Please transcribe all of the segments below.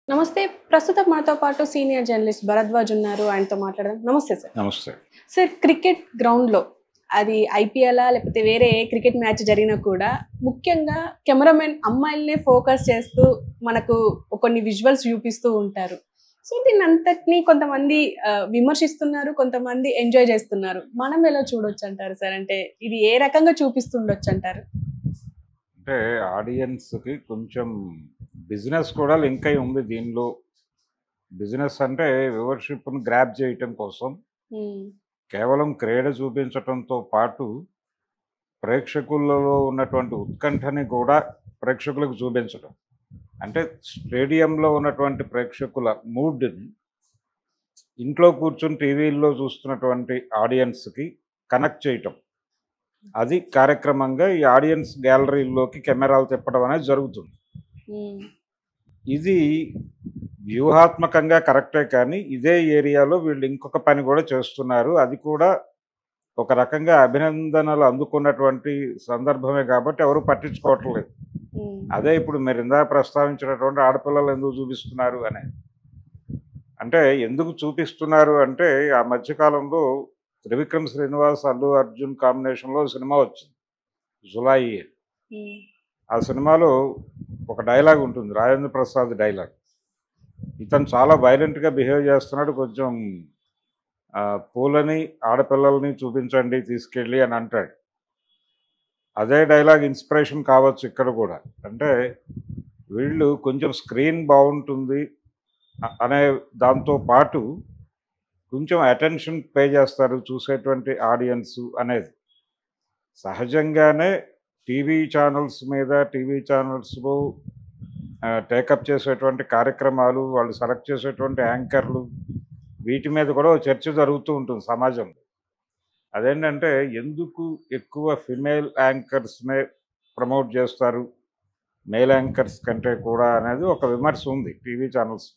నమస్తే. ప్రస్తుతం మనతో పాటు సీనియర్ జర్నలిస్ట్ భరద్వాజ్ ఉన్నారు. ఆయనతో మాట్లాడదాం. నమస్తే సార్. నమస్తే. సార్, క్రికెట్ గ్రౌండ్‌లో అది ఐపీఎలా లేకపోతే వేరే ఏ క్రికెట్ మ్యాచ్ జరిగినా కూడా ముఖ్యంగా కెమెరామెన్ అమ్మాయిలనే ఫోకస్ చేస్తూ మనకు కొన్ని విజువల్స్ చూపిస్తూ ఉంటారు. సో, దీన్నంతటిని కొంతమంది విమర్శిస్తున్నారు, కొంతమంది ఎంజాయ్ చేస్తున్నారు. మనం ఎలా చూడొచ్చంటారు సార్? అంటే ఇది ఏ రకంగా చూపిస్తుండొచ్చంటారు? అంటే ఆడియన్స్‌కి కొంచెం బిజినెస్ కూడా లింక్ అయి ఉంది దీనిలో. బిజినెస్ అంటే వ్యూవర్‌షిప్‌ని గ్రాబ్ చేయటం కోసం హ్మ్. కేవలం క్రీడ చూపించటంతో పాటు ప్రేక్షకులలో ఉన్నటువంటి ఉత్కంఠని కూడా ప్రేక్షకులకు చూపించడం. అంటే స్టేడియంలో ఉన్నటువంటి ప్రేక్షకుల మూడ్‌ని ఇంట్లో కూర్చొని టీవీల్లో చూస్తున్నటువంటి ఆడియన్స్‌కి కనెక్ట్ చేయటం. అది కార్యక్రమంగా ఈ ఆడియన్స్ గ్యాలరీల్లోకి కెమెరాలు తిప్పడం అనేది జరుగుతుంది. హ్మ్. ఇది వ్యూహాత్మకంగా కరెక్టే, కానీ ఇదే ఏరియాలో వీళ్ళు ఇంకొక పని కూడా చేస్తున్నారు. అది కూడా ఒక రకంగా అభినందనలు అందుకున్నటువంటి సందర్భమే కాబట్టి ఎవరు పట్టించుకోవటం లేదు. హ్మ్. అదే ఇప్పుడు మీరు ఇందాక ప్రస్తావించినటువంటి ఆడపిల్లలు ఎందుకు చూపిస్తున్నారు అని. అంటే ఎందుకు చూపిస్తున్నారు అంటే ఆ మధ్యకాలంలో త్రివిక్రమ్ శ్రీనివాస్ అల్లు అర్జున్ కాంబినేషన్లో సినిమా వచ్చింది, జులాయి. హ్మ్. ఆ సినిమాలో ఒక డైలాగ్ ఉంటుంది, రాజేంద్ర ప్రసాద్ డైలాగ్. ఇతను చాలా వైలెంట్గా బిహేవ్ చేస్తున్నాడు, కొంచెం పూలని ఆడపిల్లల్ని చూపించండి తీసుకెళ్ళి అని అంటాడు. అదే డైలాగ్ ఇన్స్పిరేషన్ కావచ్చు ఇక్కడ కూడా. అంటే వీళ్ళు కొంచెం స్క్రీన్ బాగుంటుంది అనే దాంతో పాటు కొంచెం అటెన్షన్ పే చేస్తారు చూసేటువంటి ఆడియన్స్ అనేది. సహజంగానే టీవీ ఛానల్స్ మీద, టీవీ ఛానల్స్లో టేకప్ చేసేటువంటి కార్యక్రమాలు, వాళ్ళు సెలెక్ట్ చేసేటువంటి యాంకర్లు, వీటి మీద కూడా ఓ చర్చ జరుగుతూ ఉంటుంది సమాజంలో. అదేంటంటే ఎందుకు ఎక్కువ ఫిమేల్ యాంకర్స్నే ప్రమోట్ చేస్తారు మేల్ యాంకర్స్ కంటే కూడా అనేది ఒక విమర్శ ఉంది టీవీ ఛానల్స్.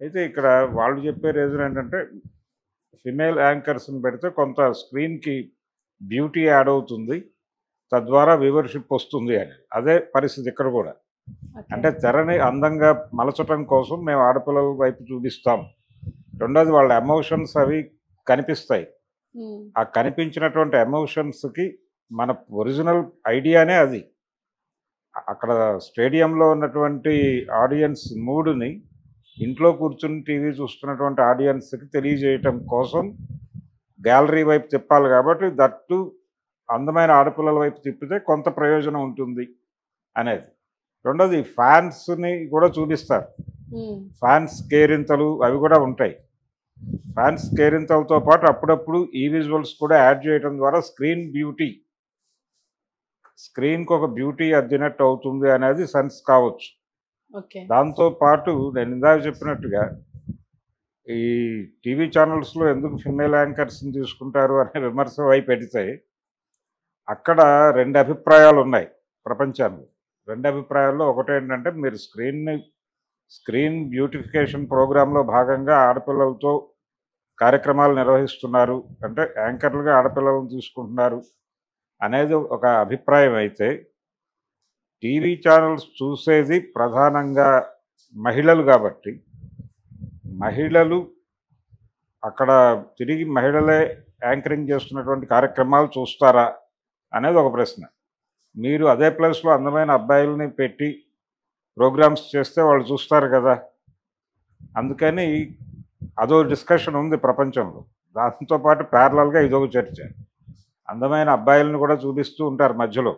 అయితే ఇక్కడ వాళ్ళు చెప్పే రీజన్ ఏంటంటే ఫిమేల్ యాంకర్స్ని పెడితే కొంత స్క్రీన్కి బ్యూటీ యాడ్ అవుతుంది, తద్వారా వ్యూవర్షిప్ వస్తుంది అని. అదే పరిస్థితి ఇక్కడ కూడా. ఓకే. అంటే తెరని అందంగా మలచటం కోసం మేము ఆడపిల్లల వైపు చూపిస్తాం. రెండోది వాళ్ళ ఎమోషన్స్ అవి కనిపిస్తాయి. హ్మ్. ఆ కనిపించినటువంటి ఎమోషన్స్కి మన ఒరిజినల్ ఐడియానే అది. అక్కడ స్టేడియంలో ఉన్నటువంటి ఆడియన్స్ మూడుని ఇంట్లో కూర్చుని టీవీ చూస్తున్నటువంటి ఆడియన్స్కి తెలియజేయటం కోసం గ్యాలరీ వైపు తిప్పాలి కాబట్టి, దట్టు అందమైన ఆడపిల్లల వైపు తిప్పితే కొంత ప్రయోజనం ఉంటుంది అనేది. రెండోది ఫ్యాన్స్ని కూడా చూపిస్తారు. హ్మ్. ఫ్యాన్స్ కేరింతలు అవి కూడా ఉంటాయి. ఫ్యాన్స్ కేరింతలతో పాటు అప్పుడప్పుడు ఈ విజువల్స్ కూడా యాడ్ చేయడం ద్వారా స్క్రీన్కి ఒక బ్యూటీ అద్దినట్టు అవుతుంది అనేది సెన్స్ కావచ్చు. ఓకే. దాంతో పాటు నేను ఇందాక చెప్పినట్టుగా ఈ టీవీ ఛానల్స్లో ఎందుకు ఫిమేల్ యాంకర్స్ని తీసుకుంటారు అనే విమర్శ వైపు పెడితే అక్కడ రెండు అభిప్రాయాలు ఉన్నాయి ప్రపంచానికి. రెండు అభిప్రాయాల్లో ఒకటేంటంటే, మీరు స్క్రీన్ బ్యూటిఫికేషన్ ప్రోగ్రాంలో భాగంగా ఆడపిల్లలతో కార్యక్రమాలు నిర్వహిస్తున్నారు, అంటే యాంకర్లుగా ఆడపిల్లలను తీసుకుంటున్నారు అనేది ఒక అభిప్రాయం అయితే, టీవీ ఛానల్స్ చూసేది ప్రధానంగా మహిళలు కాబట్టి మహిళలు అక్కడ తిరిగి మహిళలే యాంకరింగ్ చేస్తున్నటువంటి కార్యక్రమాలు చూస్తారా అనేది ఒక ప్రశ్న. మీరు అదే ప్లేస్లో అందమైన అబ్బాయిలని పెట్టి ప్రోగ్రామ్స్ చేస్తే వాళ్ళు చూస్తారు కదా. అందుకని అదో డిస్కషన్ ఉంది ప్రపంచంలో. దాంతోపాటు ప్యారలల్గా ఇదొక చర్చ. అందమైన అబ్బాయిలను కూడా చూపిస్తూ ఉంటారు మధ్యలో.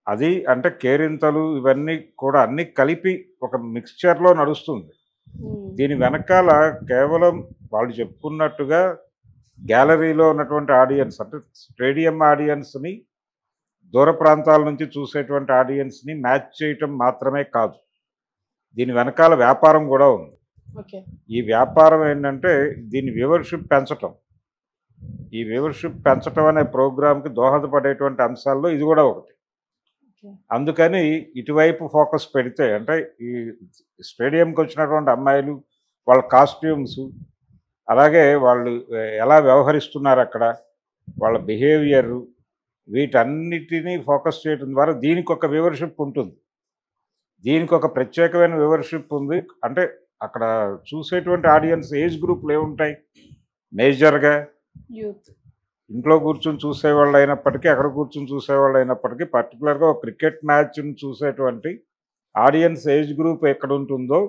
అది అంటే కేరింతలు ఇవన్నీ కూడా అన్నీ కలిపి ఒక మిక్స్చర్లో నడుస్తుంది. హ్మ్. దీని వెనకాల కేవలం వాళ్ళు చెప్పుకున్నట్టుగా గ్యాలరీలో ఉన్నటువంటి ఆడియన్స్, అంటే స్టేడియం ఆడియన్స్ని దూర ప్రాంతాల నుంచి చూసేటువంటి ఆడియన్స్ని మ్యాచ్ చేయటం మాత్రమే కాదు, దీని వెనకాల వ్యాపారం కూడా ఉంది. ఓకే. ఈ వ్యాపారం ఏంటంటే దీని వ్యూవర్షిప్ పెంచటం. ఈ వ్యూవర్షిప్ పెంచటం అనే ప్రోగ్రాంకి దోహదపడేటువంటి అంశాల్లో ఇది కూడా ఒకటి. ఓకే. అందుకని ఇటువైపు ఫోకస్ పెడితే, అంటే ఈ స్టేడియంకి వచ్చినటువంటి అమ్మాయిలు, వాళ్ళ కాస్ట్యూమ్స్, అలాగే వాళ్ళు ఎలా వ్యవహరిస్తున్నారు అక్కడ, వాళ్ళ బిహేవియరు, వీటన్నిటినీ ఫోకస్ చేయడం ద్వారా దీనికి ఒక వ్యూవర్షిప్ ఉంటుంది. దీనికి ఒక ప్రత్యేకమైన వ్యూవర్షిప్ ఉంది. అంటే అక్కడ చూసేటువంటి ఆడియన్స్ ఏజ్ గ్రూప్‌లు ఏముంటాయి? మేజర్‌గా యూత్. ఇంట్లో కూర్చొని చూసేవాళ్ళు అయినప్పటికీ, అక్కడ కూర్చొని చూసేవాళ్ళు అయినప్పటికీ, పర్టికులర్‌గా ఒక క్రికెట్ మ్యాచ్‌ని చూసేటువంటి ఆడియన్స్ ఏజ్ గ్రూప్ ఎక్కడుంటుందో,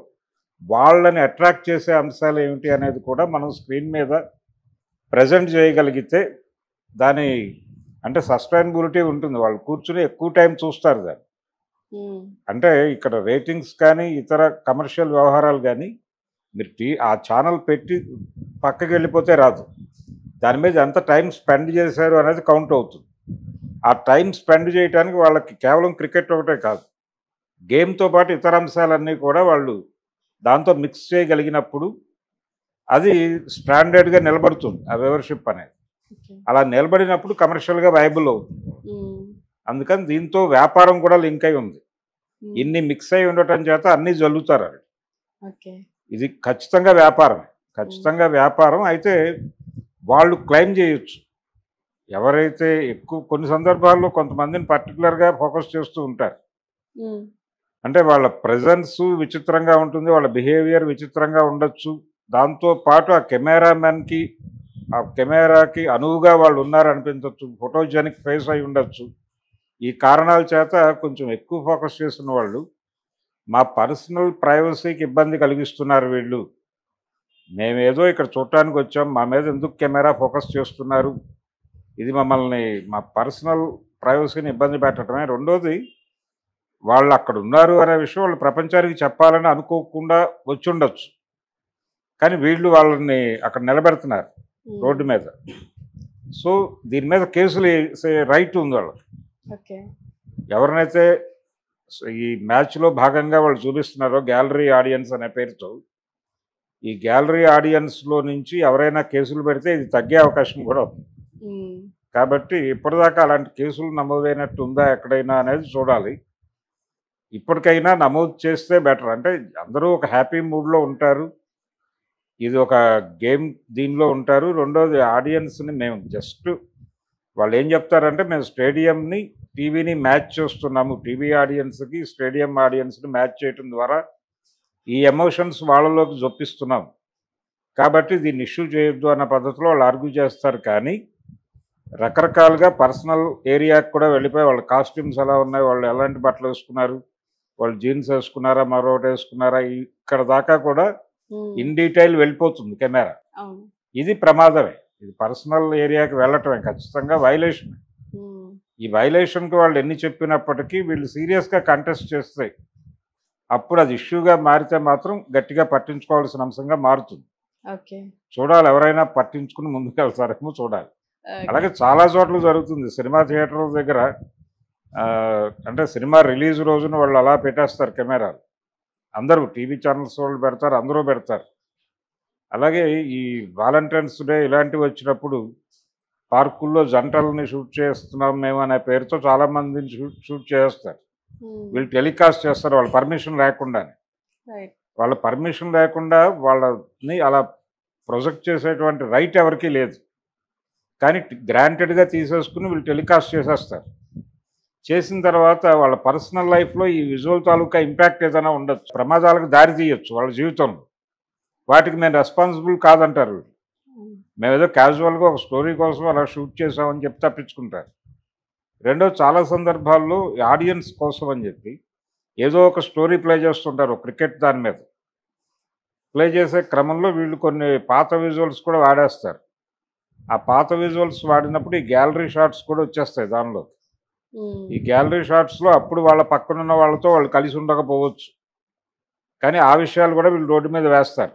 వాళ్ళని అట్రాక్ట్ చేసే అంశాలు ఏమిటి అనేది కూడా మనం స్క్రీన్ మీద ప్రెజెంట్ చేయగలిగితే, దాని అంటే సస్టైనబిలిటీ ఉంటుంది. వాళ్ళు కూర్చొని ఎక్కువ టైం చూస్తారు దాన్ని. అంటే ఇక్కడ రేటింగ్స్ కానీ, ఇతర కమర్షియల్ వ్యవహారాలు గానీ, మీరు ఆ ఛానల్ పెట్టి పక్కకెళ్ళిపోతే రాదు. దాని మీద ఎంత టైం స్పెండ్ చేశారు అనేది కౌంట్ అవుతుంది. ఆ టైం స్పెండ్ చేయడానికి వాళ్ళకి కేవలం క్రికెట్ ఒకటే కాదు. గేమ్‌తో పాటు ఇతర అంశాలన్నీ కూడా వాళ్ళు దాంతో మిక్స్ చేయగలిగినప్పుడు, అది స్టాండర్డ్‌గా నిలబడుతుంది ఆ వ్యూవర్‌షిప్ అనేది. ఓకే. అలా నిలబడినప్పుడు కమర్షియల్‌గా వైయబుల్ అవుతుంది. అందుకని దీంతో వ్యాపారం కూడా లింక్ అయి ఉంది. ఇన్ని మిక్స్ అయి ఉండటం చేత అన్నీ జల్లుతారు. ఓకే. ఇది ఖచ్చితంగా వ్యాపారమే. ఖచ్చితంగా వ్యాపారం. అయితే వాళ్ళు క్లెయిమ్ చేయొచ్చు. ఎవరైతే ఎక్కువ కొన్ని సందర్భాల్లో కొంతమందిని పర్టికులర్‌గా ఫోకస్ చేస్తూ ఉంటారు. అంటే వాళ్ళ ప్రెజెన్స్ విచిత్రంగా ఉంటుంది. వాళ్ళ బిహేవియర్ విచిత్రంగా ఉండొచ్చు. దాంతో పాటు ఆ కెమెరామెన్‌కి, ఆ కెమెరాకి అనువుగా వాళ్ళు ఉన్నారనిపించొచ్చు. ఫోటోజెనిక్ ఫేస్ అయి ఉండొచ్చు. ఈ కారణాల చేత కొంచెం ఎక్కువ ఫోకస్ చేస్తున్న వాళ్ళు, మా పర్సనల్ ప్రైవసీకి ఇబ్బంది కలిగిస్తున్నారు వీళ్ళు. మేమేదో ఇక్కడ చూడటానికి వచ్చాం. మా మీద ఎందుకు కెమెరా ఫోకస్ చేస్తున్నారు? ఇది మమ్మల్ని మా పర్సనల్ ప్రైవసీని ఇబ్బంది పెట్టడమే. రెండోది, వాళ్ళు అక్కడ ఉన్నారు అనే విషయం వాళ్ళు ప్రపంచానికి చెప్పాలని అనుకోకుండా వచ్చుండొచ్చు. కానీ వీళ్ళు వాళ్ళని అక్కడ నిలబెడుతున్నారు రోడ్డు మీద. సో దీని మీద కేసులు వేసే రైట్ ఉంది వాళ్ళకి. ఓకే. ఎవరినైతే ఈ మ్యాచ్‌లో భాగంగా వాళ్ళు చూపిస్తున్నారో గ్యాలరీ ఆడియన్స్ అనే పేరుతో, ఈ గ్యాలరీ ఆడియన్స్‌లో నుంచి ఎవరైనా కేసులు పెడితే ఇది తగ్గే అవకాశం కూడా ఉంది. కాబట్టి ఇప్పటిదాకా అలాంటి కేసులు నమోదైనట్టు ఉందా ఎక్కడైనా అనేది చూడాలి. ఇప్పటికైనా నమోదు చేస్తే బెటర్. అంటే అందరూ ఒక హ్యాపీ మూడ్‌లో ఉంటారు. ఇది ఒక గేమ్ దీనిలో ఉంటారు. రెండోది ఆడియన్స్‌ని మేము జస్ట్ వాళ్ళు ఏం చెప్తారంటే, మేము స్టేడియంని, టీవీని మ్యాచ్ చేస్తున్నాము. టీవీ ఆడియన్స్‌కి, స్టేడియం ఆడియన్స్‌ని మ్యాచ్ చేయటం ద్వారా ఈ ఎమోషన్స్ వాళ్ళలోకి జొప్పిస్తున్నాం. కాబట్టి దీన్ని ఇష్యూ చేయొద్దు అన్న పద్ధతిలో వాళ్ళు ఆర్గ్యూ చేస్తారు. కానీ రకరకాలుగా పర్సనల్ ఏరియాకి కూడా వెళ్ళిపోయి వాళ్ళ కాస్ట్యూమ్స్ ఎలా ఉన్నాయి, వాళ్ళు ఎలాంటి బట్టలు వేసుకున్నారు, వాళ్ళు జీన్స్ వేసుకున్నారా, మరొకటి వేసుకున్నారా, ఇక్కడ దాకా కూడా ఇన్ డీటెయిల్ వెళ్ళిపోతుంది కెమెరా. ఇది ప్రమాదమే. ఇది పర్సనల్ ఏరియాకి వెళ్ళటమే ఖచ్చితంగా వైలేషన్. ఈ వైలేషన్కి వాళ్ళు ఎన్ని చెప్పినప్పటికీ వీళ్ళు సీరియస్గా కంటెస్ట్ చేస్తే అప్పుడు అది ఇష్యూగా మారితే మాత్రం గట్టిగా పట్టించుకోవాల్సిన అంశంగా మారుతుంది. చూడాలి, ఎవరైనా పట్టించుకుని ముందుకు వెళ్తారేమో చూడాలి. అలాగే చాలా చోట్ల జరుగుతుంది. సినిమా థియేటర్ల దగ్గర అంటే సినిమా రిలీజ్ రోజున వాళ్ళు అలా పెట్టేస్తారు కెమెరాలు. అందరూ టీవీ ఛానల్స్ వాళ్ళు పెడతారు, అందరూ పెడతారు. అలాగే ఈ వాలంటైన్స్ డే ఇలాంటివి వచ్చినప్పుడు పార్కుల్లో జంటలని షూట్ చేస్తున్నాం మేము అనే పేరుతో చాలామందిని షూట్ చేస్తారు. వీళ్ళు టెలికాస్ట్ చేస్తారు వాళ్ళ పర్మిషన్ లేకుండానే. వాళ్ళ పర్మిషన్ లేకుండా వాళ్ళని అలా ప్రొజెక్ట్ చేసేటువంటి రైట్ ఎవరికీ లేదు. కానీ గ్రాంటెడ్గా తీసేసుకుని వీళ్ళు టెలికాస్ట్ చేసేస్తారు. చేసిన తర్వాత వాళ్ళ పర్సనల్ లైఫ్లో ఈ విజువల్ తాలూకా ఇంపాక్ట్ ఏదైనా ఉండొచ్చు, ప్రమాదాలకు దారి తీయొచ్చు వాళ్ళ జీవితంలో. వాటికి మేము రెస్పాన్సిబుల్ కాదంటారు వీళ్ళు. మేము ఏదో క్యాజువల్గా ఒక స్టోరీ కోసం అలా షూట్ చేసామని చెప్పి తప్పించుకుంటారు. రెండో, చాలా సందర్భాల్లో ఆడియన్స్ కోసం అని చెప్పి ఏదో ఒక స్టోరీ ప్లే చేస్తుంటారు క్రికెట్ దాని మీద. ప్లే చేసే క్రమంలో వీళ్ళు కొన్ని పాత విజువల్స్ కూడా వాడేస్తారు. ఆ పాత విజువల్స్ వాడినప్పుడు ఈ గ్యాలరీ షాట్స్ కూడా వచ్చేస్తాయి దానిలో. ఈ గ్యాలరీ షాట్స్లో అప్పుడు వాళ్ళ పక్కనున్న వాళ్ళతో వాళ్ళు కలిసి ఉండకపోవచ్చు, కానీ ఆ విషయాలు కూడా వీళ్ళు రోడ్డు మీద వేస్తారు.